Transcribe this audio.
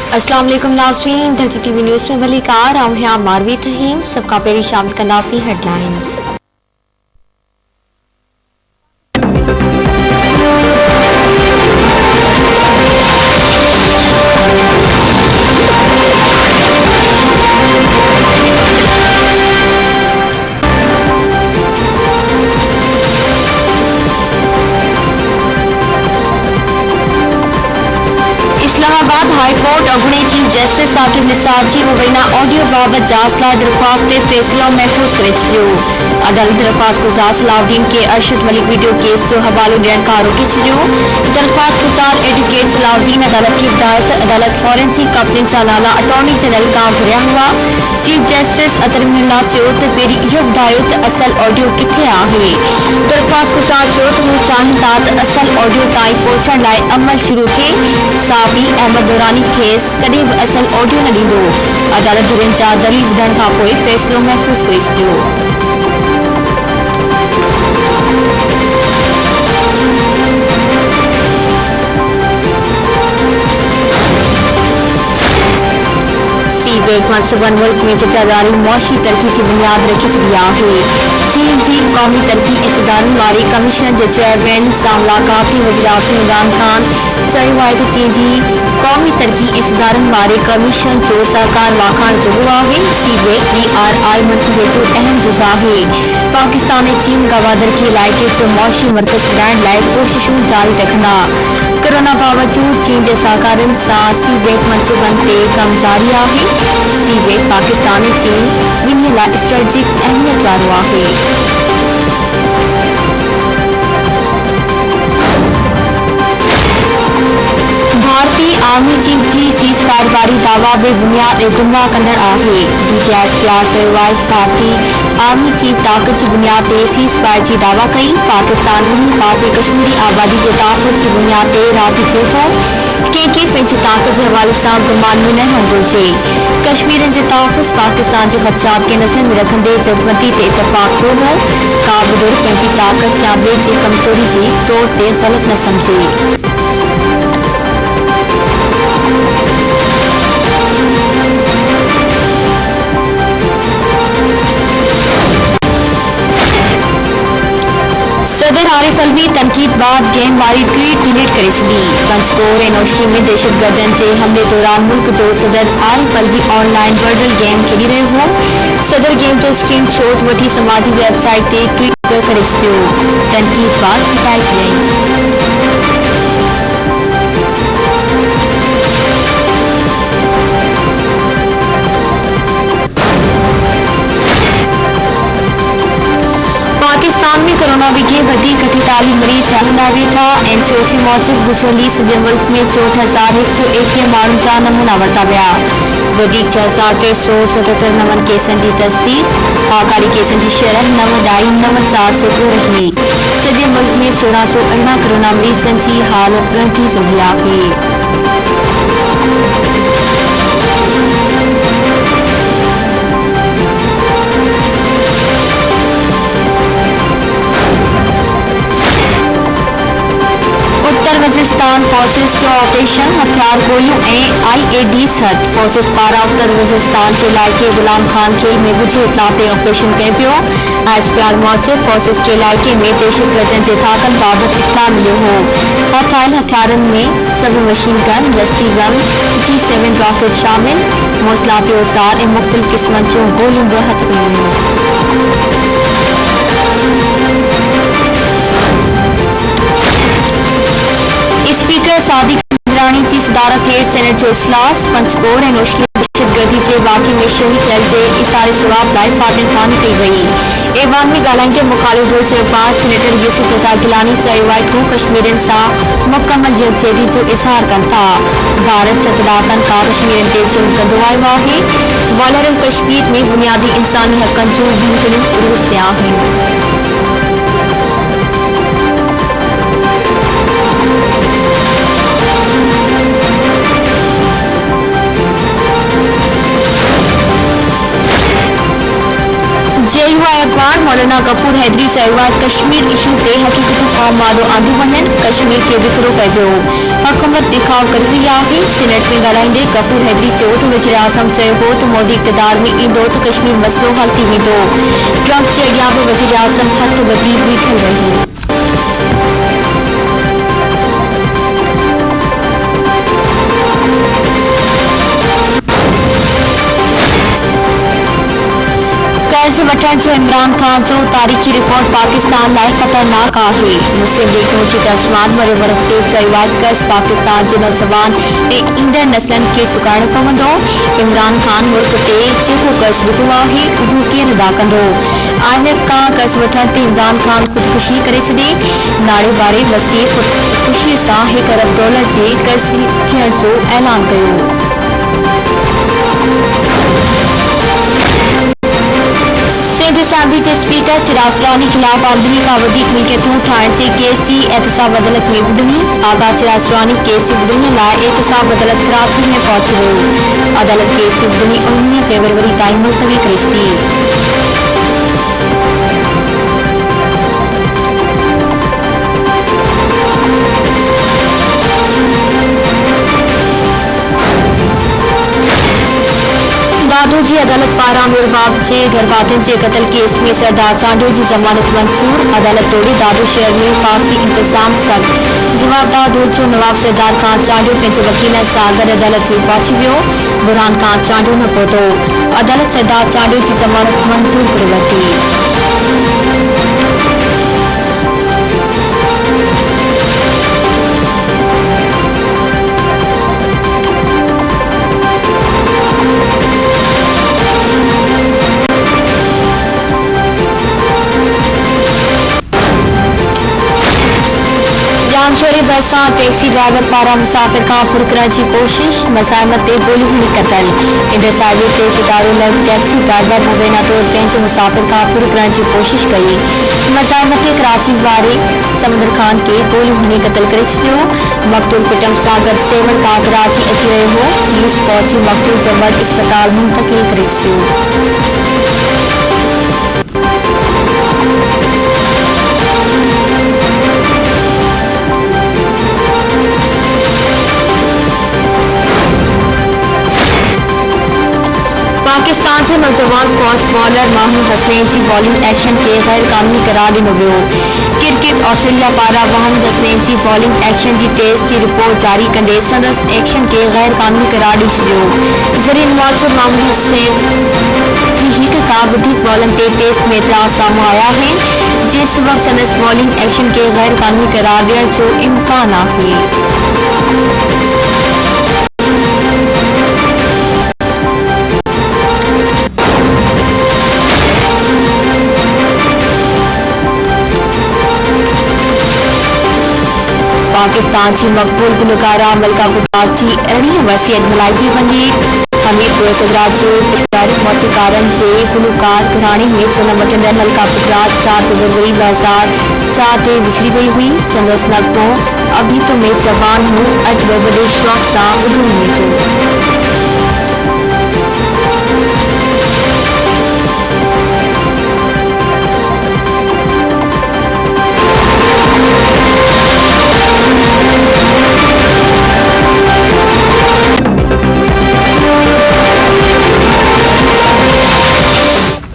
अस्सलाम वालेकुम नाज़रीन, धरती टीवी न्यूज़ में वलीकार आम मारवी तहीन सबका पेरी शामिल करनासी हेडलाइंस। इस्लामाबाद हाई कोर्ट अगुणे चीफ जस्टिस साकिब निसार जी मुबैना ऑडियो बाबत जांच लाइ दरख्वास्त ते फ़ैसिलो महफ़ूज़ करे छॾियो। अदालत दरख्वास्त गुज़ार सलाउद्दीन के अरशद मलिक वीडियो केस जो हवालो ॾियण खां रोके छॾियो। दरख्वास्त गुज़ार एडवोकेट सलाउद्दीन अदालत की हिदायत अदालत फॉरेंसिक कंपनी जा नाला अटॉर्नी जनरल खां घुरिया हुआ। चीफ जस्टिस अतरमिल्ला चयो त पहिरीं इहो ॿुधायो त असल ऑडियो किथे आहे। दरख्वास्त गुज़ार चयो त हू चाहिनि था त असल ऑडियो ताईं पहुचण लाइ अमल शुरू थिए। साबी अहमद दुरानी केस कॾहिं बि असल ऑडियो न ॾींदो। अदालत धुरियुनि जा दलील ॿुधण खां पोइ फ़ैसिलो महफ़ूज़ करे छॾियो। मनसूबन मुल्क में चिटादारी मुआशी तरक्की की बुनियाद रखी सघी आहे। चीन जी क़ौमी तरक्की ऐं सुधारनि वारी कमीशन जे चेयरमैन सां मुलाक़ात में वज़ीर आज़म इमरान ख़ान चयो आहे त चीन जी क़ौमी तरक्की ऐं सुधारनि वारे कमीशन जो सहकार वाखाण जो आहे। सीबेक BRI मनसूबे जो अहम जुज़ आहे। पाकिस्तान ऐं चीन गवादर खे इलाइक़े जो मुआशी मर्कज़ बणाइण लाइ कोशिशूं जारी रखंदा। कोरोना बावजूद चीन जे सहकारनि सां सीबेक मनसूबनि ते कम जारी आहे। सीबेक पाकिस्तान ऐं चीन ॿिन्ही लाइ स्ट्रेटेजिक अहमियत वारो आहे। भारतीय आर्मी चीफ जी सीज़ फायर वारी दावा बेबुनियाद ऐं गुमराह कंदड़ आहे। DGSPR चयो आहे त भारतीय आर्मी चीफ ताक़त जी बुनियाद ते सीज़ फायर जी दावा कई। पाकिस्तान ॿिन्ही पासे कश्मीरी आबादी जे तहफ़्फ़ुज़ जी बुनियाद ते राज़ी थियो हो। कंहिंखे पंहिंजी ताक़त जे हवाले सां गुमान में न हुअणु घुरिजे। कश्मीरनि जे तहफ़्फ़ुज़ पाकिस्तान जे ख़दशात खे नज़र में रखंदे जदबंदी ते इतफ़ाक़ थियो हो। का बि धुर पंहिंजी ताक़त या ॿिए जी कमज़ोरी जे तौर ते ग़लति न सम्झे। सदर आरिफ अलवी तनकीद बाद गेम वारी ट्वीट डिलीट करे छॾी। पंजकोर ऐं नौशरी में दहशतगर्दनि जे हमले दौरान मुल्क जो सदर Arif Alvi online virtual game खेॾी रहियो हो। सदर गेम जो स्क्रीन शॉट वठी समाजी वेबसाइट ते ट्वीट करे छॾियो। तनकीद बाद हटाई छॾियईं। पाकिस्तान में कोरोना के वधीक 48 मरीज सामने आवे था। NCOC मूजिब गुज़िरियल सॼे मुल्क में 64,121 माण्हुनि जा नमूना वरिता विया। वधीक 6,377 नवनि केसनि जी तस्दीक। हाकारी केसनि जी शरह 9.94 रही। सॼे मुल्क में 1618 कोरोना मरीज़नि जी हालत ॻणिती जोगी आहे। वज़ीरिस्तान फोर्सेस जो ऑपरेशन हथियार गोलियों ऐं IEDs हथ फोर्सेस पारां उत्तर वज़ीरिस्तान जे इलाइक़े गुलाम खान खेल में ॻुझे इतला ते ऑपरेशन कयो पियो। ISPR मूजिब फोर्सेस खे इलाइक़े में दहशतगर्दनि जे धाकनि बाबति इतला मिलियो हो। हथायल हथियारनि में सब मशीन गन, दस्ती गन, G7 रॉकेट शामिल। मौसलाती औज़ार ऐं मुख़्तलिफ़ क़िस्मनि जूं गोलियूं बि हथ कयूं वयूं। स्पीकर सादिक सिंधराणी जी सदारत हेठि सेनेट जो इजलास। पंजकोर ऐं नौशरी दहशतगर्दी जे वाक़े में शहीद थियल जे इसारे सवाब लाइ फातिह ख़्वानी कई वई। ऐवान में ॻाल्हाईंदे मुख़ालिफ़ गुट सरपार सेनेटर यूसुफ रज़ा गिलानी चयो आहे त हू कश्मीरियुनि सां मुकमल यकजहती जो इज़हार कनि था। भारत 7 ॾहाकनि खां कश्मीरियुनि ते ज़ुल्म कंदो आयो आहे। वालरल कश्मीर में बुनियादी इंसानी हक़नि जूं भञकिड़ियूं उरूज़ ते आहिनि। JUI अखबार मौलाना गफूर हैदरी साहिबान कश्मीर इशू ते हकीकत कौम वालो आंदो वञनि कश्मीर खे विकिरो कयो हुकूमत दिखाव करे रही आहे। सीनेट में ॻाल्हाईंदे गफूर हैदरी चयो त वज़ीर आज़म चयो हो त मोदी इक़्तिदार में ईंदो त कश्मीर मसइलो हल थी वेंदो। ट्रंप जे अॻियां बि वज़ीर आज़म हथ ॿधी बीठल रहियो। कर्ज वठण जो इमरान खान जो तारीख़ी रिकॉर्ड पाकिस्तान लाइ ख़तरनाक आहे। मुस्लिम लीग मुर्शिद असमान वरक से चयो आहे त कर्ज पाकिस्तान जे नौजवान ऐं ईंदड़ नस्लनि खे चुकाइणो पवंदो। इमरान खान मुल्क ते जेको कर्ज विधो आहे उहो कीअं अदा कंदो। IMF खां कर्ज वठण ते इमरान खान ख़ुदकुशी करे छॾी। नाणे वारे वसीअ ख़ुदकुशीअ सां $1 अरब जे कर्ज थियण जो ऐलान कयो। सिंध असेंबली जे स्पीकर सिराज दुरानी खिलाफ आमदनी खां वधीक मिल्कियतूं ठाहिण जे केस जी एहतसाब अदालत में ॿुधणी। आगा सिराज दुरानी केस जी ॿुधणीअ लाइ एहतसाब अदालत कराची में पहुची वियो। अदालत केस जी ॿुधणी 19 फरवरी ताईं मुलतवी करे छॾी। दादोजी अदालत पारां मीरबाब जे घरवातियुनि जे क़त्ल केस में सरदार चांडियो जी ज़मानत मंज़ूर। अदालत तोड़े दादो शहर में फ़ासली इंतज़ाम सख़्त। जवाबदार दूर जो नवाब सरदार खान चांडियो पंहिंजे वकीलनि सां गॾु अदालत में पहुची वियो। बुरहान खान चांडियो न पहुतो। अदालत सरदार चांडियो जी ज़मानत मंज़ूर करे वरिती। जामशोरी बस सां टैक्सी ड्राइवर पारां मुसाफ़िर खां फुरकरण जी कोशिश। मज़ाहिमत ते गोली हणी क़तल। इंदर साहिबे ते पिटारो लॻ टैक्सी ड्राइवर मुबैना तौर पंहिंजे मुसाफ़िर खां फुरकरण जी कोशिश कई। मज़ाहिमत ते कराची वारे समंदर खान खे गोली हणी क़तल करे छॾियो। मक़तूल कुटुंब सां गॾु सेवण खां कराची अची रहियो हो। पुलिस पहुची मक़तूल जमवट इस्पताल मुंतक़िल करे छॾियो। पाकिस्तान जो नौजवान फास्ट बॉलर महमूद हसनैन जी बॉलिंग एक्शन खे गैर कानूनी करार ॾिनो वियो। क्रिकेट ऑस्ट्रेलिया पारां महमूद हसनैन जी बॉलिंग एक्शन जी टेस्ट जी रिपोर्ट जारी कंदे संदसि एक्शन खे गैर कानूनी करार ॾेई छॾियो। ज़रिए मुआज़िर महमूद हसनैन जी हिक खां वधीक बॉलनि ते टेस्ट में एतिराज़ साम्हूं आया आहिनि जे सबबि संदसि बॉलिंग एक्शन खे गैर कानूनी करार ॾियण जो इम्कान आहे। पाकिस्तान जी मक़बूल गुलकारा मलका कुदरात जी 18वीं वसियत मल्हाई थी वञे। हमीरपुर सदरात जे पारिवारिक मौसीक़ारनि जे गुलकार घराणे में जनम वठंदड़ मलका कुदरात 4 फरवरी 2004 ते विछड़ी वई हुई। संदसि नगमो अभी तो मैं जवान हूँ अॼु बि वॾे शौक़ सां ॿुधो वञे थो।